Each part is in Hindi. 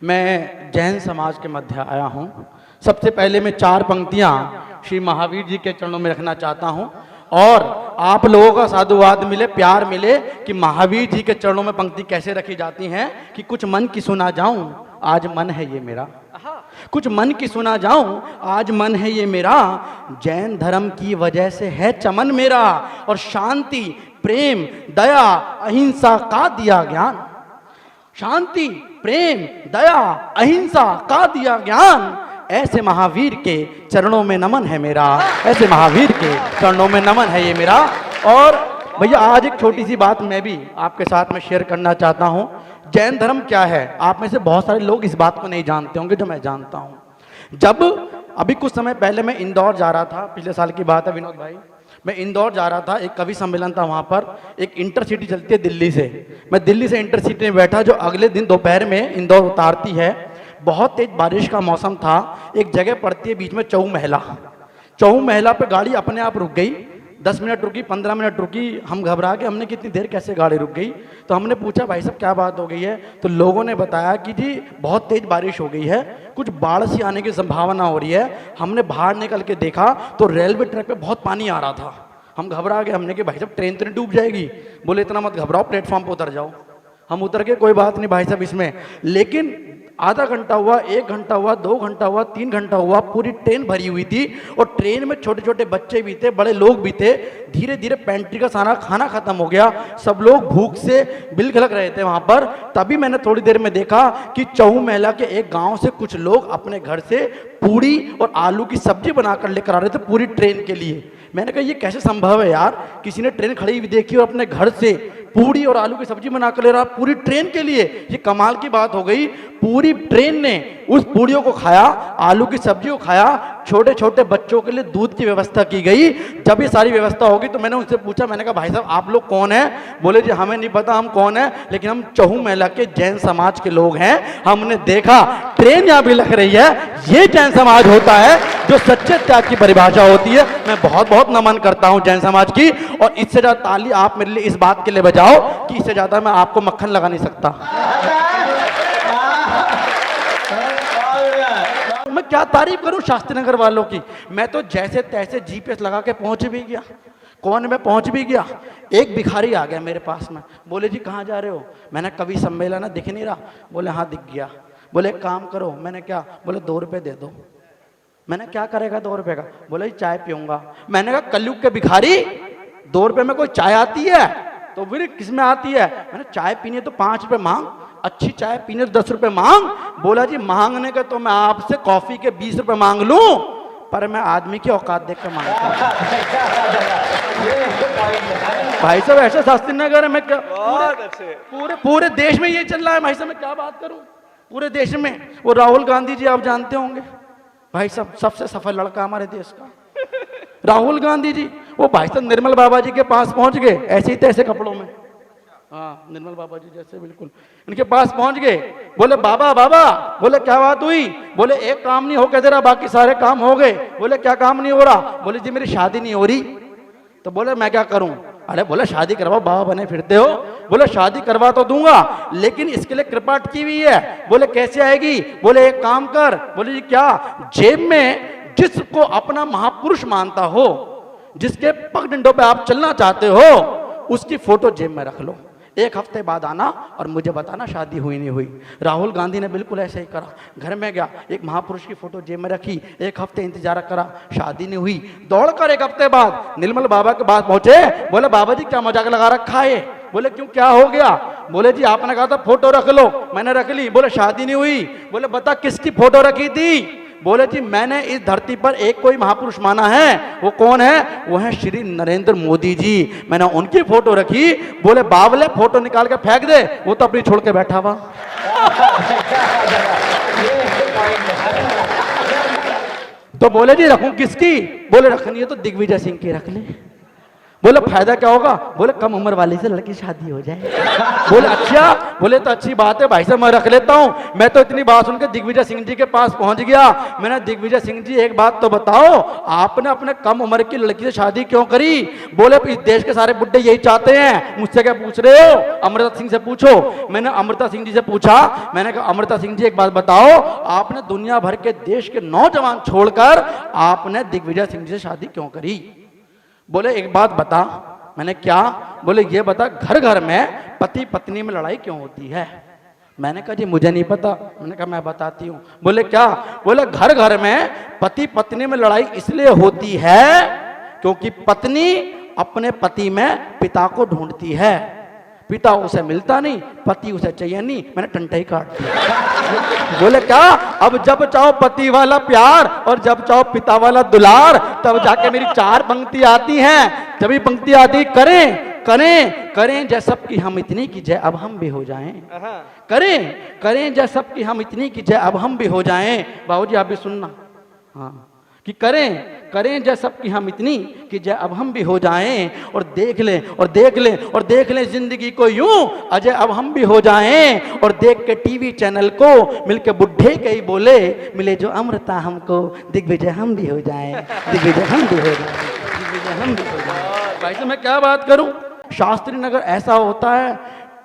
मैं जैन समाज के मध्य आया हूँ। सबसे पहले मैं 4 पंक्तियाँ श्री महावीर जी के चरणों में रखना चाहता हूँ और आप लोगों का साधुवाद मिले, प्यार मिले कि महावीर जी के चरणों में पंक्ति कैसे रखी जाती हैं कि कुछ मन की सुना जाऊं, आज मन है ये मेरा। कुछ मन की सुना जाऊं, आज मन है ये मेरा। जैन धर्म की वजह से है चमन मेरा और शांति, प्रेम, दया, अहिंसा का दिया ज्ञान। शांति, प्रेम, दया, अहिंसा का दिया ज्ञान। ऐसे महावीर के चरणों में नमन है मेरा, ऐसे महावीर के चरणों में नमन है ये मेरा। और भैया आज एक छोटी सी बात मैं भी आपके साथ में शेयर करना चाहता हूँ। जैन धर्म क्या है, आप में से बहुत सारे लोग इस बात को नहीं जानते होंगे जो मैं जानता हूँ। जब अभी कुछ समय पहले मैं इंदौर जा रहा था, पिछले साल की बात है विनोद भाई, मैं इंदौर जा रहा था, एक कवि सम्मेलन था वहाँ पर। एक इंटरसिटी चलती है दिल्ली से, मैं दिल्ली से इंटरसिटी में बैठा जो अगले दिन दोपहर में इंदौर उतारती है। बहुत तेज बारिश का मौसम था। एक जगह पड़ती है बीच में चऊ महिला, चऊ महिला पे गाड़ी अपने आप रुक गई। 10 मिनट रुकी, 15 मिनट रुकी, हम घबरा के हमने कितनी देर कैसे गाड़ी रुक गई। तो हमने पूछा भाई साहब क्या बात हो गई है, तो लोगों ने बताया कि जी बहुत तेज बारिश हो गई है, कुछ बाढ़ सी आने की संभावना हो रही है। हमने बाहर निकल के देखा तो रेलवे ट्रैक पे बहुत पानी आ रहा था। हम घबरा गए, हमने कि भाई साहब ट्रेन तो नहीं डूब जाएगी। बोले इतना मत घबराओ, प्लेटफॉर्म पर उतर जाओ। हम उतर के कोई बात नहीं भाई साहब इसमें। लेकिन आधा घंटा हुआ, 1 घंटा हुआ, 2 घंटा हुआ, 3 घंटा हुआ, पूरी ट्रेन भरी हुई थी और ट्रेन में छोटे छोटे बच्चे भी थे, बड़े लोग भी थे। धीरे धीरे पेंट्री का सारा खाना खत्म हो गया, सब लोग भूख से बिलखलक रहे थे वहां पर। तभी मैंने थोड़ी देर में देखा कि चऊ महिला के एक गांव से कुछ लोग अपने घर से पूड़ी और आलू की सब्जी बनाकर लेकर आ रहे थे पूरी ट्रेन के लिए। मैंने कहा ये कैसे संभव है यार, किसी ने ट्रेन खड़ी हुई देखी और अपने घर से पूड़ी और आलू की सब्जी बनाकर ले रहा पूरी ट्रेन के लिए। ये कमाल की बात हो गई। पूरी ट्रेन ने उस पूड़ियों को खाया, आलू की सब्जी को खाया। छोटे छोटे बच्चों के लिए दूध की व्यवस्था की गई। जब ये सारी व्यवस्था होगी तो मैंने उनसे पूछा, मैंने कहा भाई साहब आप लोग कौन हैं? बोले जी हमें नहीं पता हम कौन है, लेकिन हम चहू महिला के जैन समाज के लोग हैं। हमने देखा ट्रेन यहाँ भी लग रही है, ये जैन समाज होता है जो सच्चे त्याग की परिभाषा होती है। मैं बहुत बहुत नमन करता हूँ जैन समाज की। और इससे ज्यादा ताली आप मेरे लिए इस बात के लिए बजाओ कि इससे ज्यादा मैं आपको मक्खन लगा नहीं सकता। मैं क्या तारीफ करूं शास्त्री नगर वालों की। मैं तो जैसे तैसे जीपीएस लगा के पहुंच भी गया, कौन में पहुंच भी गया। एक भिखारी आ गया मेरे पास में, बोले जी कहाँ जा रहे हो? मैंने कवि सम्मेलन है, दिख नहीं रहा? बोले हाँ दिख गया। बोले एक काम करो। मैंने क्या? बोले 2 रुपये दे दो। मैंने क्या करेगा 2 रुपये का? बोले चाय पीऊंगा। मैंने कहा कलयुग के भिखारी 2 रुपये में कोई चाय आती है? तो फिर किस में आती है? मैंने चाय पीनी तो 5 रुपये मांग, अच्छी चाय पीने तो 10 रुपये मांग। बोला जी मांगने का तो मैं आपसे कॉफी के 20 रुपये मांग लूं, पर मैं आदमी की औकात देख कर मांगता हूं। भाई साहब ऐसे शास्त्री नगर में क्या पूरे देश में ये चल रहा है भाई साहब, मैं क्या बात करूं। पूरे देश में वो राहुल गांधी जी आप जानते होंगे भाई साहब, सबसे सफल लड़का हमारे देश का राहुल गांधी जी। वो भाई साहब निर्मल बाबा जी के पास पहुंच गए ऐसे ही तैसे कपड़ों में, हाँ निर्मल बाबा जी जैसे बिल्कुल, इनके पास पहुंच गए। बोले बाबा बाबा। बोले क्या बात हुई? बोले एक काम नहीं हो के दे रहा, बाकी सारे काम हो गए। बोले क्या काम नहीं हो रहा? बोले जी मेरी शादी नहीं हो रही। तो बोले मैं क्या करूं? अरे बोले शादी करवाओ, बाबा बने फिरते हो। बोले शादी करवा तो दूंगा, लेकिन इसके लिए कृपा अटकी हुई है। बोले कैसे आएगी? बोले एक काम कर। बोले जी क्या? जेब में जिसको अपना महापुरुष मानता हो, जिसके पगडंडों पे आप चलना चाहते हो, उसकी फोटो जेब में रख लो। 1 हफ्ते बाद आना और मुझे बताना शादी हुई नहीं हुई। राहुल गांधी ने बिल्कुल ऐसे ही करा। घर में गया, एक महापुरुष की फोटो जेब में रखी, 1 हफ्ते इंतजार करा, शादी नहीं हुई। दौड़कर 1 हफ्ते बाद निर्मल बाबा के पास पहुंचे। बोले बाबा जी क्या मजाक लगा रखा है? बोले क्यों क्या हो गया? बोले जी आपने कहा था फोटो रख लो, मैंने रख ली। बोले शादी नहीं हुई। बोले बता किसकी फोटो रखी थी? बोले जी मैंने इस धरती पर एक कोई महापुरुष माना है। वो कौन है? वो है श्री नरेंद्र मोदी जी, मैंने उनकी फोटो रखी। बोले बावले फोटो निकाल के फेंक दे, वो तो अपनी छोड़ के बैठा हुआ। तो बोले जी रखूं किसकी? बोले रखनी है तो दिग्विजय सिंह की रख ले। बोले फायदा क्या होगा? बोले कम उम्र वाली से लड़की शादी हो जाए। बोले अच्छा, बोले तो अच्छी बात है भाई साहब, मैं रख लेता हूँ। मैं तो इतनी बात सुनकर दिग्विजय सिंह जी के पास पहुंच गया। मैंने दिग्विजय सिंह जी एक बात तो बताओ, आपने अपने कम उम्र की लड़की से शादी क्यों करी? बोले इस देश के सारे बुड्ढे यही चाहते हैं। मुझसे क्या पूछ रहे हो? अमृता सिंह से पूछो। मैंने अमृता सिंह जी से पूछा, मैंने कहा अमृता सिंह जी एक बात बताओ, आपने दुनिया भर के देश के नौजवान छोड़कर आपने दिग्विजय सिंह जी से शादी क्यों करी? बोले एक बात बता। मैंने क्या? बोले ये बता, घर घर में पति पत्नी में लड़ाई क्यों होती है? मैंने कहा जी मुझे नहीं पता। मैंने कहा मैं बताती हूँ। बोले क्या? बोले घर घर में पति पत्नी में लड़ाई इसलिए होती है क्योंकि पत्नी अपने पति में पिता को ढूंढती है, पिता उसे मिलता नहीं, पति उसे चाहिए नहीं। मैंने टंटा ही काट दिया। बोले क्या? अब जब चाहो पति वाला प्यार और जब चाहो पिता वाला दुलार, तब जाके मेरी 4 पंक्ति आती हैं। जब भी पंक्ति आती, करें करें करें जय सबकी हम इतनी की जय अब हम भी हो जाएं। करें करें जय सबकी हम इतनी की जय अब हम भी हो जाएं। बाबूजी आप भी सुनना, हाँ, कि करें करें जय सबकी हम इतनी कि जय अब हम भी हो जाएं, और देख लें और देख लें और देख लें जिंदगी को यूं अजय अब हम भी हो जाएं। और देख के टीवी चैनल को मिलके बुढ़े कई बोले, मिले जो अमृता हमको दिग्विजय हम भी हो जाएं, दिग्विजय हम भी हो जाएं, दिग्विजय हम भी हो जाएं। भाई साहब मैं क्या बात करूं, शास्त्री नगर ऐसा होता है,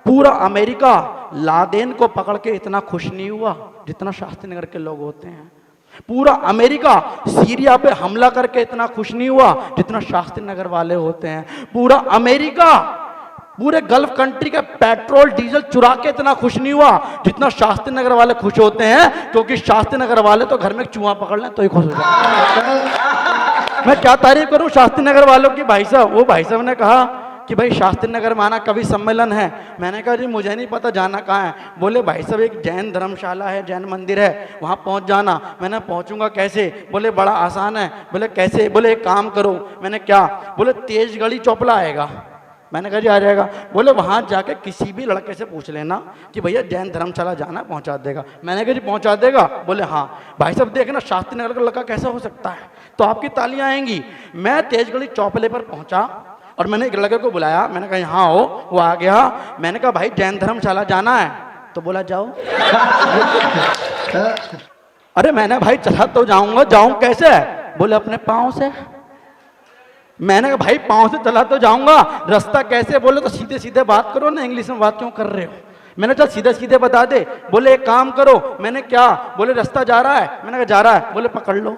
पूरा अमेरिका लादेन को पकड़ के इतना खुश नहीं हुआ जितना शास्त्री नगर के लोग होते हैं। पूरा अमेरिका सीरिया पे हमला करके इतना खुश नहीं हुआ जितना शास्त्री नगर वाले होते हैं। पूरा अमेरिका पूरे गल्फ कंट्री का पेट्रोल डीजल चुरा के इतना खुश नहीं हुआ जितना शास्त्री नगर वाले खुश होते हैं, क्योंकि शास्त्री नगर वाले तो घर में चूहा पकड़ लें तो ही खुश हो जाते हैं। मैं क्या तारीफ करूं शास्त्री नगर वालों की। भाई साहब, वो भाई साहब ने कहा कि भाई शास्त्री नगर में आना कवि सम्मेलन है। मैंने कहा जी मुझे नहीं पता जाना कहाँ है। बोले भाई साहब एक जैन धर्मशाला है, जैन मंदिर है, वहाँ पहुँच जाना। मैंने पहुँचूंगा कैसे? बोले बड़ा आसान है। बोले कैसे? बोले एक काम करो। मैंने क्या? बोले तेज गली चौपला आएगा। मैंने कहा जी आ जाएगा। बोले वहाँ जाके किसी भी लड़के से पूछ लेना कि भैया जैन धर्मशाला जाना, पहुँचा देगा। मैंने कहा जी पहुँचा देगा? बोले हाँ। भाई साहब देखना शास्त्री नगर का लड़का कैसा हो सकता है, तो आपकी तालियां आएंगी। मैं तेज गली चौपले पर पहुँचा और मैंने एक लड़के को बुलाया। मैंने कहा यहाँ हो। वो आ गया। मैंने कहा भाई जैन धर्मशाला जाना है? तो बोला जाओ। अरे मैंने भाई चला तो जाऊंगा, जाऊं कैसे? बोले अपने पाँव से। मैंने कहा भाई पाँव से चला तो जाऊंगा, रास्ता कैसे? बोले तो सीधे सीधे बात करो ना, इंग्लिश में बात क्यों कर रहे हो? मैंने चल सीधे सीधे बता दे। बोले एक काम करो। मैंने क्या? बोले रास्ता जा रहा है। मैंने कहा जा रहा है। बोले पकड़ लो।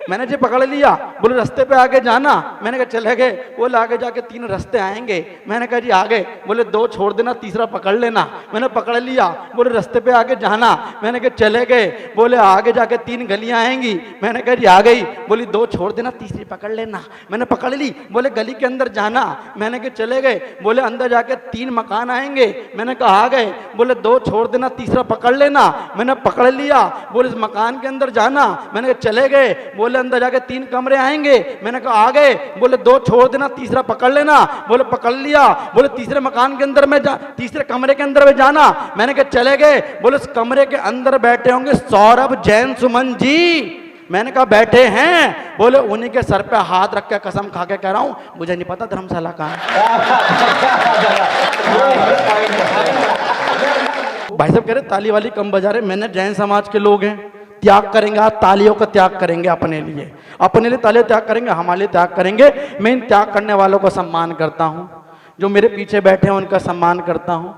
मैंने जी पकड़ लिया। बोले रास्ते पे आगे जाना। मैंने कहा चले गए। बोले आगे जाके 3 रास्ते आएंगे। मैंने कहा जी आगे। बोले 2 छोड़ देना, तीसरा पकड़ लेना। मैंने पकड़ लिया। बोले रास्ते पे आगे जाना। मैंने कहा चले गए। बोले आगे जाके 3 गलियां आएंगी। मैंने कहा जी आ गई। बोली 2 छोड़ देना, तीसरी पकड़ लेना। मैंने पकड़ ली। बोले गली के अंदर जाना। मैंने कहा चले गए। बोले अंदर जाके 3 मकान आएंगे। मैंने कहा आ गए। बोले 2 छोड़ देना, तीसरा पकड़ लेना। मैंने पकड़ लिया। बोले इस मकान के अंदर जाना। मैंने कहा चले गए। बोले अंदर जाके 3 कमरे आएंगे। मैंने कहा आ गए। बोले 2 छोड़ देना, तीसरा पकड़ लेना। बोले पकड़ लिया। बोले तीसरे मकान के अंदर में तीसरे कमरे के अंदर में जाना। मैंने कहा चले गए। बोले उस कमरे के अंदर बैठे होंगे सौरभ जैन सुमन जी। मैंने कहा बैठे हैं। बोले उन्हीं के सर पे हाथ रख के कसम खा के कह रहा हूं मुझे नहीं पता धर्मशाला कहाँ है। भाई साहब कह रहे ताली वाली कम बजा रहे। मैंने जैन समाज के लोग हैं, त्याग करेंगे, आज तालियों का त्याग करेंगे अपने लिए तालियां त्याग करेंगे, हमारे लिए त्याग करेंगे। मैं इन त्याग करने वालों का सम्मान करता हूं, जो मेरे पीछे बैठे हैं उनका सम्मान करता हूं,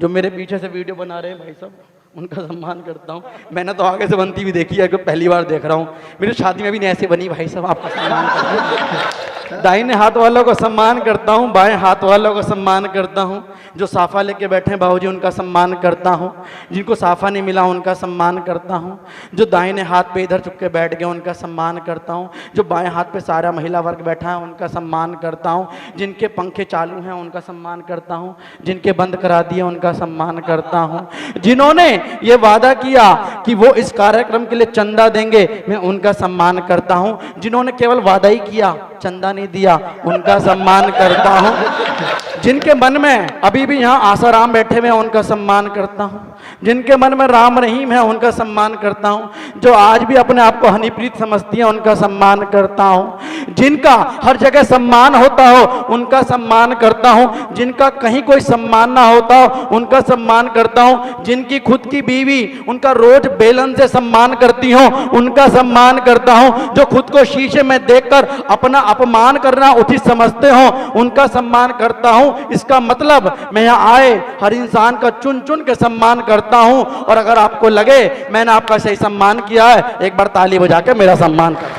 जो मेरे पीछे से वीडियो बना रहे हैं भाई साहब उनका सम्मान करता हूं। मैंने तो आगे से बनती हुई देखी है, पहली बार देख रहा हूं। मेरी शादी में भी नहीं ऐसे बनी भाई साहब, आपका सम्मान करता हूं। दाहिने हाथ वालों को सम्मान करता हूं, बाएं हाथ वालों को सम्मान करता हूं। जो साफा लेके बैठे हैं बाबूजी उनका सम्मान करता हूं, जिनको साफा नहीं मिला उनका सम्मान करता हूं, जो दाहिने हाथ पे इधर चुप के बैठ गए उनका सम्मान करता हूं, जो बाएं हाथ पे सारा महिला वर्ग बैठा है उनका सम्मान करता हूं, जिनके पंखे चालू हैं उनका सम्मान करता हूं, जिनके बंद करा दिए उनका सम्मान करता हूं, जिन्होंने ये वादा किया कि वो इस कार्यक्रम के लिए चंदा देंगे मैं उनका सम्मान करता हूं, जिन्होंने केवल वादा ही किया चंदा नहीं दिया उनका सम्मान करता हूं, जिनके मन में अभी भी यहाँ आसाराम बैठे हुए उनका सम्मान करता हूँ, जिनके मन में राम रहीम है उनका सम्मान करता हूँ, जो आज भी अपने आप को हनीप्रीत समझती हैं उनका सम्मान करता हूँ, जिनका हर जगह सम्मान होता हो उनका सम्मान करता हूं, जिनका कहीं कोई सम्मान ना होता हो उनका सम्मान करता हूं, जिनकी खुद की बीवी उनका रोज बेलन से सम्मान करती हो उनका सम्मान करता हूं, जो खुद को शीशे में देखकर अपना अपमान करना उचित समझते हो उनका सम्मान करता हूं। इसका मतलब मैं यहाँ आए हर इंसान का चुन चुन के सम्मान करता हूं, और अगर आपको लगे मैंने आपका सही सम्मान किया है, एक बार ताली बजा के मेरा सम्मान कर।